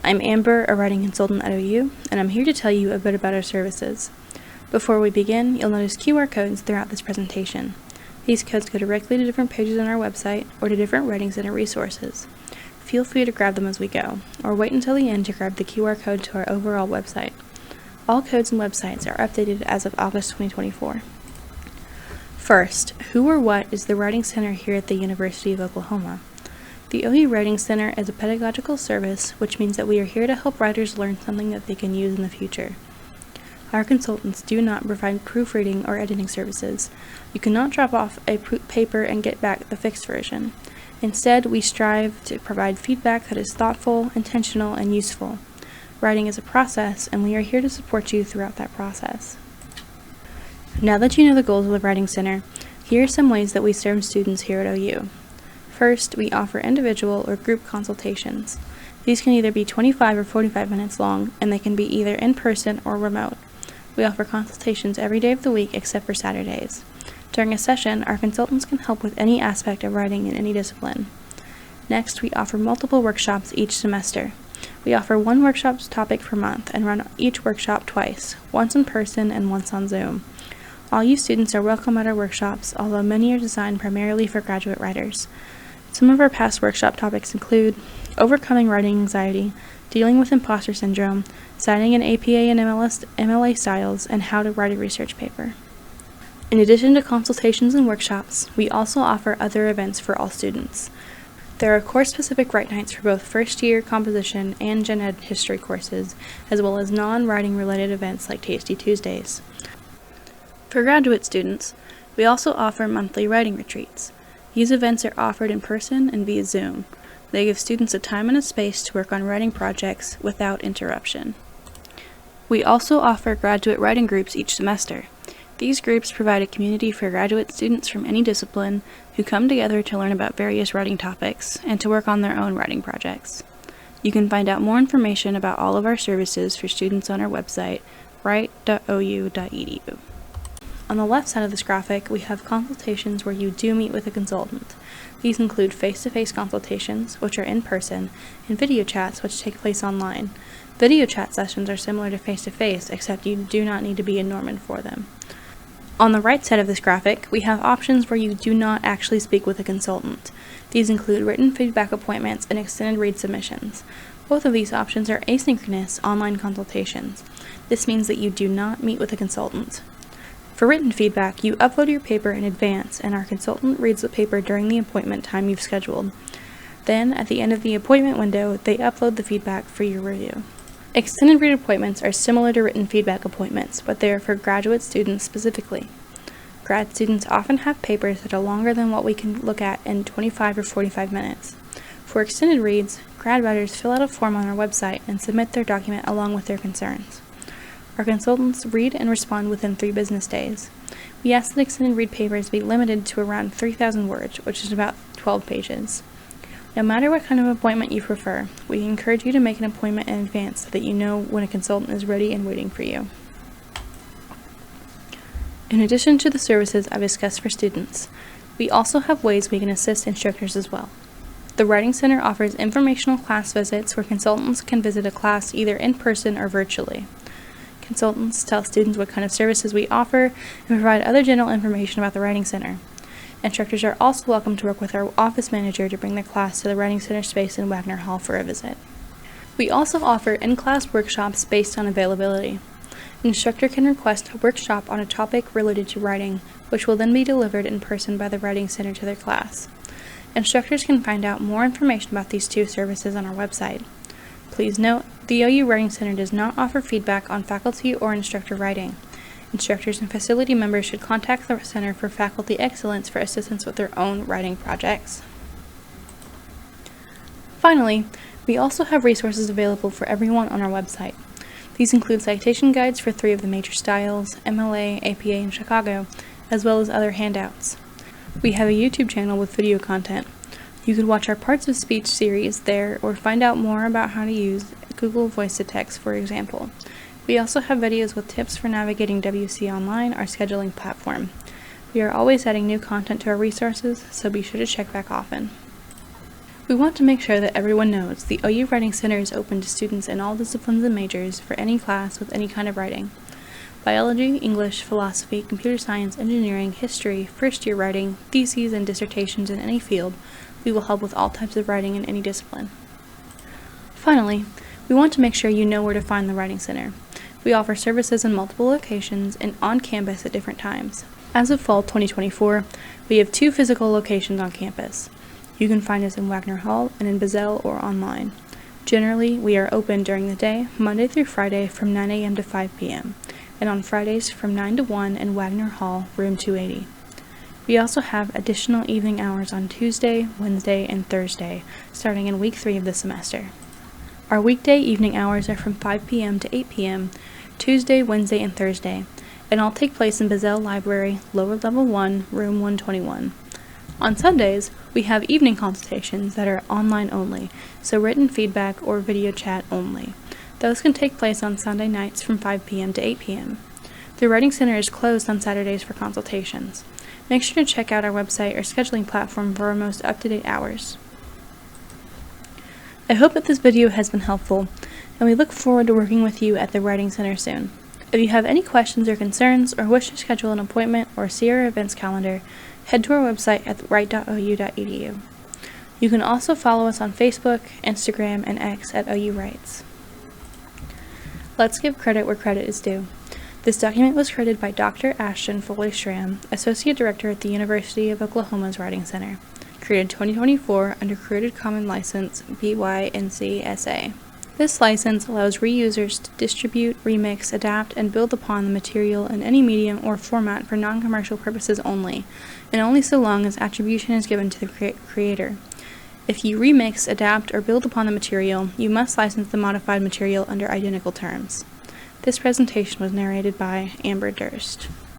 I'm Amber, a writing consultant at OU, and I'm here to tell you a bit about our services. Before we begin, you'll notice QR codes throughout this presentation. These codes go directly to different pages on our website or to different Writing Center resources. Feel free to grab them as we go, or wait until the end to grab the QR code to our overall website. All codes and websites are updated as of August 2024. First, who or what is the Writing Center here at the University of Oklahoma? The OU Writing Center is a pedagogical service, which means that we are here to help writers learn something that they can use in the future. Our consultants do not provide proofreading or editing services. You cannot drop off a paper and get back the fixed version. Instead, we strive to provide feedback that is thoughtful, intentional, and useful. Writing is a process, and we are here to support you throughout that process. Now that you know the goals of the Writing Center, here are some ways that we serve students here at OU. First, we offer individual or group consultations. These can either be 25 or 45 minutes long, and they can be either in person or remote. We offer consultations every day of the week except for Saturdays. During a session, our consultants can help with any aspect of writing in any discipline. Next, we offer multiple workshops each semester. We offer one workshop topic per month and run each workshop twice, once in person and once on Zoom. All you students are welcome at our workshops, although many are designed primarily for graduate writers. Some of our past workshop topics include overcoming writing anxiety, dealing with imposter syndrome, citing an APA and MLA styles, and how to write a research paper. In addition to consultations and workshops, we also offer other events for all students. There are course-specific write nights for both first-year composition and gen ed history courses, as well as non-writing related events like Tasty Tuesdays. For graduate students, we also offer monthly writing retreats. These events are offered in person and via Zoom. They give students a time and a space to work on writing projects without interruption. We also offer graduate writing groups each semester. These groups provide a community for graduate students from any discipline who come together to learn about various writing topics and to work on their own writing projects. You can find out more information about all of our services for students on our website, write.ou.edu. On the left side of this graphic, we have consultations where you do meet with a consultant. These include face-to-face consultations, which are in person, and video chats, which take place online. Video chat sessions are similar to face-to-face, except you do not need to be in Norman for them. On the right side of this graphic, we have options where you do not actually speak with a consultant. These include written feedback appointments and extended read submissions. Both of these options are asynchronous online consultations. This means that you do not meet with a consultant. For written feedback, you upload your paper in advance, and our consultant reads the paper during the appointment time you've scheduled. Then, at the end of the appointment window, they upload the feedback for your review. Extended read appointments are similar to written feedback appointments, but they are for graduate students specifically. Grad students often have papers that are longer than what we can look at in 25 or 45 minutes. For extended reads, grad writers fill out a form on our website and submit their document along with their concerns. Our consultants read and respond within 3 business days. We ask that extended read papers be limited to around 3,000 words, which is about 12 pages. No matter what kind of appointment you prefer, we encourage you to make an appointment in advance so that you know when a consultant is ready and waiting for you. In addition to the services I've discussed for students, we also have ways we can assist instructors as well. The Writing Center offers informational class visits where consultants can visit a class either in person or virtually. Consultants tell students what kind of services we offer and provide other general information about the Writing Center. Instructors are also welcome to work with our office manager to bring the class to the Writing Center space in Wagner Hall for a visit. We also offer in-class workshops based on availability. An instructor can request a workshop on a topic related to writing, which will then be delivered in person by the Writing Center to their class. Instructors can find out more information about these 2 services on our website. Please note, the OU Writing Center does not offer feedback on faculty or instructor writing. Instructors and facility members should contact the Center for Faculty Excellence for assistance with their own writing projects. Finally, we also have resources available for everyone on our website. These include citation guides for 3 of the major styles, MLA, APA, and Chicago, as well as other handouts. We have a YouTube channel with video content. You can watch our Parts of Speech series there or find out more about how to use Google Voice-to-Text, for example. We also have videos with tips for navigating WC Online, our scheduling platform. We are always adding new content to our resources, so be sure to check back often. We want to make sure that everyone knows the OU Writing Center is open to students in all disciplines and majors for any class with any kind of writing. Biology, English, philosophy, computer science, engineering, history, first-year writing, theses, and dissertations in any field. We will help with all types of writing in any discipline. Finally, we want to make sure you know where to find the Writing Center. We offer services in multiple locations and on campus at different times. As of fall 2024, we have 2 physical locations on campus. You can find us in Wagner Hall and in Bazell or online. Generally, we are open during the day, Monday through Friday from 9 a.m. to 5 p.m., and on Fridays from 9 to 1 in Wagner Hall, room 280. We also have additional evening hours on Tuesday, Wednesday, and Thursday, starting in week 3 of the semester. Our weekday evening hours are from 5 p.m. to 8 p.m., Tuesday, Wednesday, and Thursday, and all take place in Bazell Library, lower level 1, room 121. On Sundays, we have evening consultations that are online only, so written feedback or video chat only. Those can take place on Sunday nights from 5 p.m. to 8 p.m. The Writing Center is closed on Saturdays for consultations. Make sure to check out our website or scheduling platform for our most up-to-date hours. I hope that this video has been helpful, and we look forward to working with you at the Writing Center soon. If you have any questions or concerns or wish to schedule an appointment or see our events calendar, head to our website at write.ou.edu. You can also follow us on Facebook, Instagram, and X at OU Writes. Let's give credit where credit is due. This document was created by Dr. Ashton Foley-Schramm, Associate Director at the University of Oklahoma's Writing Center. Created 2024 under Creative Commons License BY-NC-SA. This license allows reusers to distribute, remix, adapt, and build upon the material in any medium or format for non-commercial purposes only, and only so long as attribution is given to the creator. If you remix, adapt, or build upon the material, you must license the modified material under identical terms. This presentation was narrated by Amber Durst.